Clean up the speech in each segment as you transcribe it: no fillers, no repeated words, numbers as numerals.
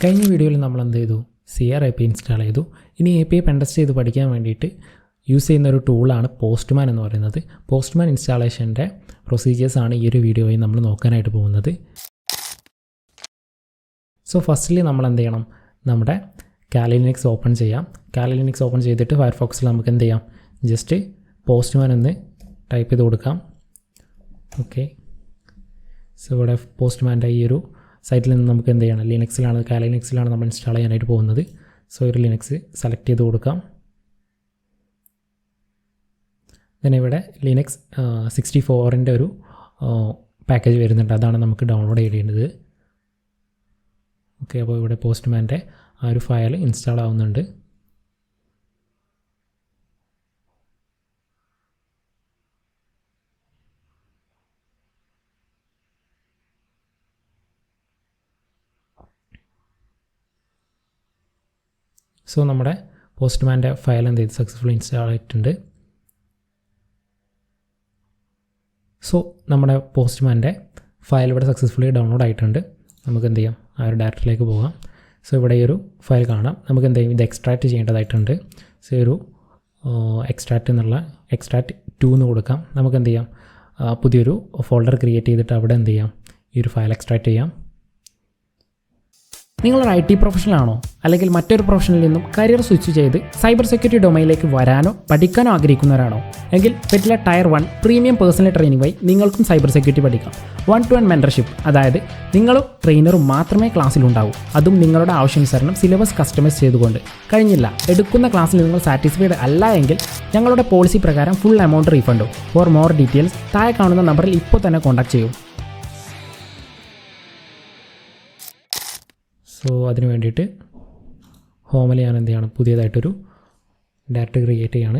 കഴിഞ്ഞ വീഡിയോയിൽ നമ്മൾ എന്ത് ചെയ്തു? CR API ഇൻസ്റ്റാൾ ചെയ്തു. ഇനി API പെൻ ടെസ്റ്റ് ചെയ്ത് പഠിക്കാൻ വേണ്ടിയിട്ട് യൂസ് ചെയ്യുന്ന ഒരു ടൂളാണ് പോസ്റ്റ്മാൻ എന്ന് പറയുന്നത്. പോസ്റ്റ്മാൻ ഇൻസ്റ്റാളേഷൻ്റെ പ്രൊസീജിയേഴ്സാണ് ഈ ഒരു വീഡിയോയിൽ നമ്മൾ നോക്കാനായിട്ട് പോകുന്നത്. സോ ഫസ്റ്റ്ലി നമ്മൾ എന്ത് ചെയ്യണം? നമ്മുടെ കാലി ലിനക്സ് ഓപ്പൺ ചെയ്യാം. കാലി ലിനക്സ് ഓപ്പൺ ചെയ്തിട്ട് ഫയർഫോക്സിൽ നമുക്ക് എന്ത് ചെയ്യാം? ജസ്റ്റ് പോസ്റ്റ്മാൻ എന്ന് ടൈപ്പ് ചെയ്ത് കൊടുക്കാം. ഓക്കെ, സോ ഇവിടെ പോസ്റ്റ്മാൻ്റെ ഈ ഒരു സൈറ്റിൽ നിന്ന് നമുക്ക് എന്ത് ചെയ്യണം? ലിനക്സിലാണ്, കാലി ലിനക്സിലാണ് നമ്മൾ ഇൻസ്റ്റാൾ ചെയ്യാനായിട്ട് പോകുന്നത്. സോ ഒരു ലിനക്സ് സെലക്ട് ചെയ്ത് കൊടുക്കാം. പിന്നെ ഇവിടെ ലിനക്സ് 64ൻ്റെ ഒരു പാക്കേജ് വരുന്നുണ്ട്, അതാണ് നമുക്ക് ഡൗൺലോഡ് ചെയ്യേണ്ടത്. ഓക്കെ, അപ്പോൾ ഇവിടെ പോസ്റ്റ്മാൻ്റെ ആ ഒരു ഫയൽ ഇൻസ്റ്റാൾ ആവുന്നുണ്ട്. സോ നമ്മുടെ പോസ്റ്റ്മാൻ്റെ ഫയൽ എന്ത് ചെയ്ത് സക്സസ്ഫുള്ളി ഇൻസ്റ്റാൾ ആയിട്ടുണ്ട്. സോ നമ്മുടെ പോസ്റ്റ്മാൻ്റെ ഫയൽ ഇവിടെ സക്സസ്ഫുള്ളി ഡൗൺലോഡ് ആയിട്ടുണ്ട്. നമുക്ക് എന്ത് ചെയ്യാം? ആ ഒരു ഡയറക്ടറിയിലേക്ക് പോകാം. സോ ഇവിടെ ഈ ഒരു ഫയൽ കാണാം. നമുക്ക് എന്ത് ചെയ്യും? ഇത് എക്സ്ട്രാക്റ്റ് ചെയ്യേണ്ടതായിട്ടുണ്ട്. സോ ഒരു എക്സ്ട്രാക്റ്റ് 2 എന്ന് കൊടുക്കാം. നമുക്ക് എന്ത് ചെയ്യാം? പുതിയൊരു ഫോൾഡർ ക്രിയേറ്റ് ചെയ്തിട്ട് അവിടെ എന്ത് ചെയ്യാം? ഈ ഒരു ഫയൽ എക്സ്ട്രാക്റ്റ് ചെയ്യാം. നിങ്ങളൊരു IT പ്രൊഫഷണലാണോ? അല്ലെങ്കിൽ മറ്റൊരു പ്രൊഫഷനിൽ നിന്നും കരിയർ സ്വിച്ച് ചെയ്ത് സൈബർ സെക്യൂരിറ്റി ഡൊമൈനിലേക്ക് വരാനോ പഠിക്കാനോ ആഗ്രഹിക്കുന്നവരാണോ? എങ്കിൽ പെറ്റിലെ ടയർ 1 പ്രീമിയം പേഴ്സണൽ ട്രെയിനിംഗ് വഴി നിങ്ങൾക്കും സൈബർ സെക്യൂരിറ്റി പഠിക്കാം. 1-to-1 മെൻറ്റർഷിപ്പ്, അതായത് നിങ്ങളും ട്രെയിനറും മാത്രമേ ക്ലാസ്സിലുണ്ടാവൂ. അതും നിങ്ങളുടെ ആവശ്യാനുസരണം സിലബസ് കസ്റ്റമൈസ് ചെയ്തുകൊണ്ട്. കഴിഞ്ഞില്ല, എടുക്കുന്ന ക്ലാസ്സിൽ നിങ്ങൾ സാറ്റിസ്ഫൈഡ് അല്ല എങ്കിൽ ഞങ്ങളുടെ പോളിസി പ്രകാരം ഫുൾ എമൗണ്ട് റീഫണ്ടും. ഫോർ മോർ ഡീറ്റെയിൽസ് താഴെ കാണുന്ന നമ്പറിൽ ഇപ്പോൾ തന്നെ കോൺടാക്ട് ചെയ്യൂ. സോ അതിന് വേണ്ടിയിട്ട് ഹോമിൽ ഞാൻ എന്ത് ചെയ്യണം? പുതിയതായിട്ടൊരു ഡയറക്ടറി ക്രിയേറ്റ് ചെയ്യാണ്.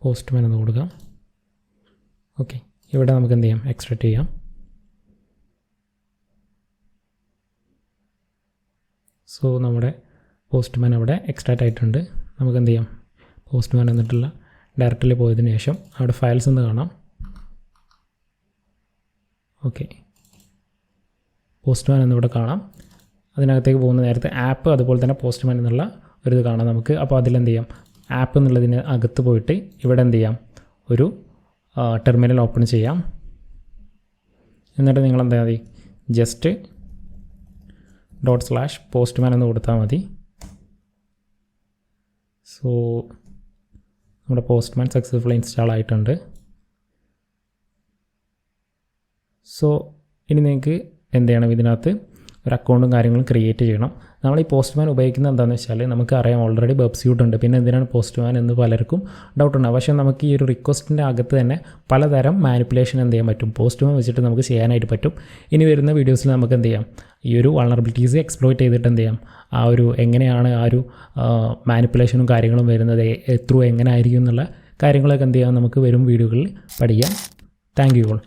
പോസ്റ്റ്മാൻ എന്ന് കൊടുക്കാം. ഓക്കെ, ഇവിടെ നമുക്ക് എന്ത് ചെയ്യാം? എക്സ്ട്രാക്റ്റ് ചെയ്യാം. സോ നമ്മുടെ പോസ്റ്റ്മാൻ അവിടെ എക്സ്ട്രാക്റ്റ് ആയിട്ടുണ്ട്. നമുക്ക് എന്ത് ചെയ്യാം? പോസ്റ്റ്മാൻ എന്നിട്ടുള്ള ഡയറക്ടറിയിൽ പോയതിന് ശേഷം അവിടെ ഫയൽസ് എന്ന് കാണാം. ഓക്കെ, പോസ്റ്റ്മാൻ എന്നിവിടെ കാണാം. അതിനകത്തേക്ക് പോകുന്ന നേരത്തെ ആപ്പ്, അതുപോലെ തന്നെ പോസ്റ്റ്മാൻ എന്നുള്ള ഒരു ഇത് കാണാം നമുക്ക്. അപ്പോൾ അതിലെന്ത് ചെയ്യാം? ആപ്പ് എന്നുള്ളതിന് അകത്ത് പോയിട്ട് ഇവിടെ എന്ത് ചെയ്യാം? ഒരു ടെർമിനൽ ഓപ്പൺ ചെയ്യാം. എന്നിട്ട് നിങ്ങൾ എന്താ മതി? ജസ്റ്റ് ./postman എന്ന് കൊടുത്താൽ മതി. സോ നമ്മുടെ പോസ്റ്റ്മാൻ സക്സസ്ഫുള്ളി ഇൻസ്റ്റാൾ ആയിട്ടുണ്ട്. സോ ഇനി നിങ്ങൾക്ക് എന്ത് ചെയ്യണം? ഇതിനകത്ത് ഒരു അക്കൗണ്ടും കാര്യങ്ങളും ക്രിയേറ്റ് ചെയ്യണം. നമ്മൾ ഈ പോസ്റ്റ്മാൻ ഉപയോഗിക്കുന്നത് എന്താണെന്ന് വെച്ചാൽ നമുക്കറിയാം, ഓൾറെഡി വെബ് സ്യൂട്ട് ഉണ്ട്. പിന്നെ എന്തിനാണ് പോസ്റ്റ്മാൻ എന്ന് പലർക്കും ഡൗട്ട് ഉണ്ടാകും. പക്ഷേ നമുക്ക് ഈ ഒരു റിക്വസ്റ്റിൻ്റെ അകത്ത് തന്നെ പലതരം മാനിപ്പുലേഷൻ എന്ത് ചെയ്യാൻ പറ്റും? പോസ്റ്റ്മാൻ വെച്ചിട്ട് നമുക്ക് ചെയ്യാനായിട്ട് പറ്റും. ഇനി വരുന്ന വീഡിയോസിൽ നമുക്ക് എന്ത് ചെയ്യാം? ഈ ഒരു വൾണറബിലിറ്റീസ് എക്സ്പ്ലോയിറ്റ് ചെയ്തിട്ട് എന്ത് ചെയ്യാം? ആ ഒരു എങ്ങനെയാണ് ആ ഒരു മാനിപ്പുലേഷനും കാര്യങ്ങളും വരുന്നത്, ത്രൂ എങ്ങനെ ആയിരിക്കും എന്നുള്ള കാര്യങ്ങളൊക്കെ എന്ത് ചെയ്യാം? നമുക്ക് വരും വീഡിയോകളിൽ പഠിക്കാം. Thank you all.